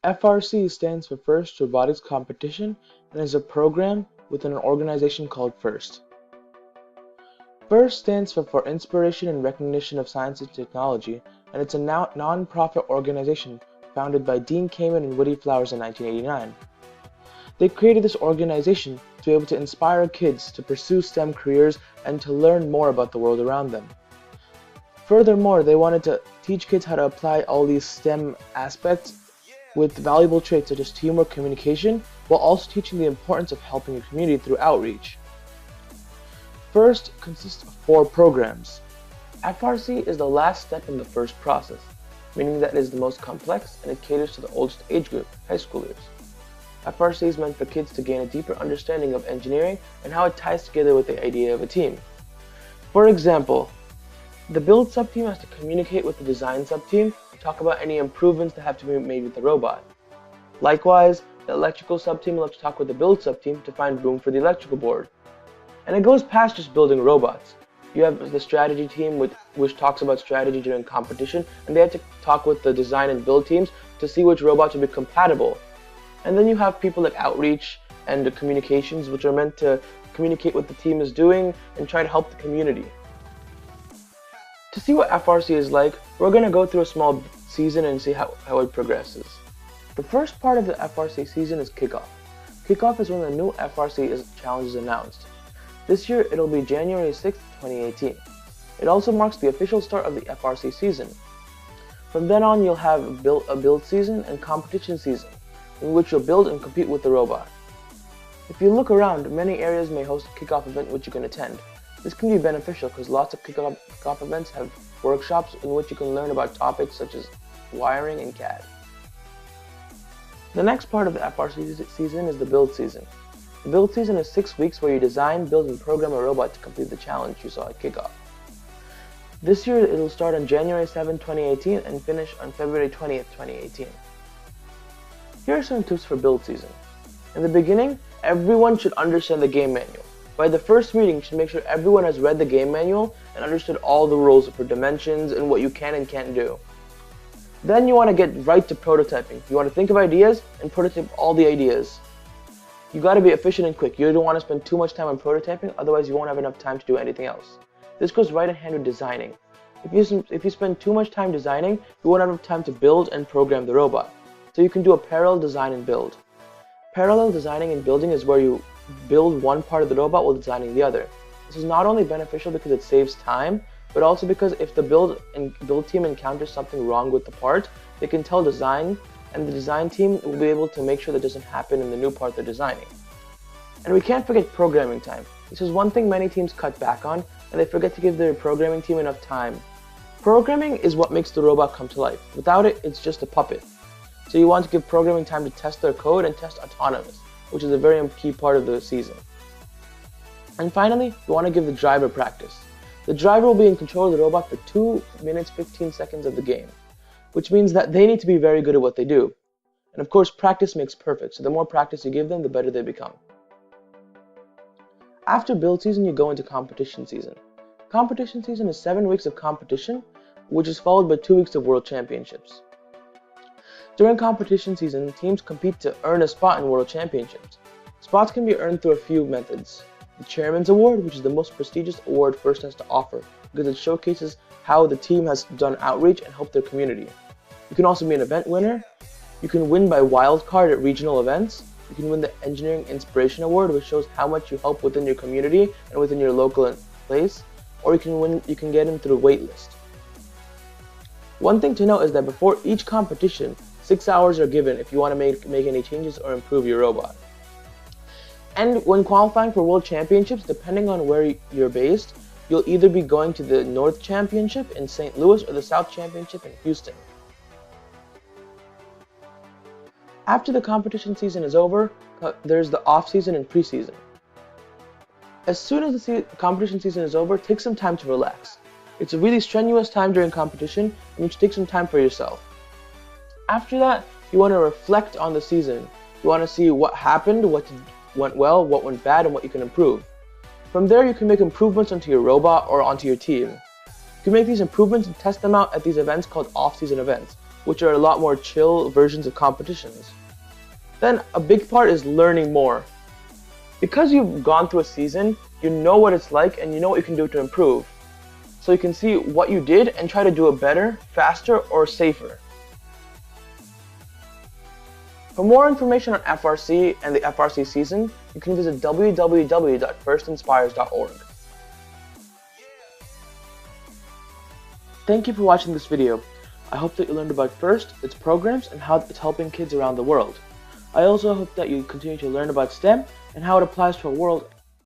FRC stands for FIRST Robotics Competition and is a program within an organization called FIRST. FIRST stands for Inspiration and Recognition of Science and Technology, and it's a non-profit organization founded by Dean Kamen and Woody Flowers in 1989. They created this organization to be able to inspire kids to pursue STEM careers and to learn more about the world around them. Furthermore, they wanted to teach kids how to apply all these STEM aspects with valuable traits such as teamwork, communication, while also teaching the importance of helping your community through outreach. FIRST consists of 4 programs. FRC is the last step in the FIRST process, meaning that it is the most complex and it caters to the oldest age group, high schoolers. FRC is meant for kids to gain a deeper understanding of engineering and how it ties together with the idea of a team. For example, the build subteam has to communicate with the design subteam to talk about any improvements that have to be made with the robot. Likewise, the electrical subteam will have to talk with the build subteam to find room for the electrical board. And it goes past just building robots. You have the strategy team which talks about strategy during competition, and they have to talk with the design and build teams to see which robots will be compatible. And then you have people like outreach and the communications, which are meant to communicate what the team is doing and try to help the community. To see what FRC is like, we're going to go through a small season and see how it progresses. The first part of the FRC season is Kickoff. Kickoff is when the new FRC challenge is announced. This year it'll be January 6th, 2018. It also marks the official start of the FRC season. From then on you'll have a build season and competition season, in which you'll build and compete with the robot. If you look around, many areas may host a Kickoff event which you can attend. This can be beneficial because lots of Kickoff events have workshops in which you can learn about topics such as wiring and CAD. The next part of the FRC season is the build season. The build season is 6 weeks where you design, build, and program a robot to complete the challenge you saw at Kickoff. This year it will start on January 7, 2018 and finish on February 20th, 2018. Here are some tips for build season. In the beginning, everyone should understand the game manual. By the first meeting, you should make sure everyone has read the game manual and understood all the rules for dimensions and what you can and can't do. Then you want to get right to prototyping. You want to think of ideas and prototype all the ideas. You got to be efficient and quick. You don't want to spend too much time on prototyping, otherwise you won't have enough time to do anything else. This goes right in hand with designing. If you spend too much time designing, you won't have enough time to build and program the robot. So you can do a parallel design and build. Parallel designing and building is where you build one part of the robot while designing the other. This is not only beneficial because it saves time, but also because if the build team encounters something wrong with the part, they can tell design, and the design team will be able to make sure that doesn't happen in the new part they're designing. And we can't forget programming time. This is one thing many teams cut back on, and they forget to give their programming team enough time. Programming is what makes the robot come to life. Without it, it's just a puppet. So you want to give programming time to test their code and test autonomous, which is a very key part of the season. And finally, you want to give the driver practice. The driver will be in control of the robot for 2 minutes 15 seconds of the game, which means that they need to be very good at what they do. And of course, practice makes perfect, so the more practice you give them, the better they become. After build season, you go into competition season. Competition season is 7 weeks of competition, which is followed by 2 weeks of world championships. During competition season, teams compete to earn a spot in world championships. Spots can be earned through a few methods. The Chairman's Award, which is the most prestigious award FIRST has to offer, because it showcases how the team has done outreach and helped their community. You can also be an event winner. You can win by wildcard at regional events. You can win the Engineering Inspiration Award, which shows how much you help within your community and within your local place. Or you can get in through waitlist. One thing to note is that before each competition, 6 hours are given if you want to make any changes or improve your robot. And when qualifying for World Championships, depending on where you're based, you'll either be going to the North Championship in St. Louis or the South Championship in Houston. After the competition season is over, there's the off-season and pre-season. As soon as the competition season is over, take some time to relax. It's a really strenuous time during competition, and you should take some time for yourself. After that, you want to reflect on the season. You want to see what happened, what went well, what went bad, and what you can improve. From there, you can make improvements onto your robot or onto your team. You can make these improvements and test them out at these events called off-season events. which are a lot more chill versions of competitions. Then a big part is learning more. Because you've gone through a season, you know what it's like and you know what you can do to improve. So you can see what you did and try to do it better, faster, or safer. For more information on FRC and the FRC season, you can visit www.firstinspires.org. Thank you for watching this video. I hope that you learned about FIRST, its programs, and how it's helping kids around the world. I also hope that you continue to learn about STEM and how it applies to our world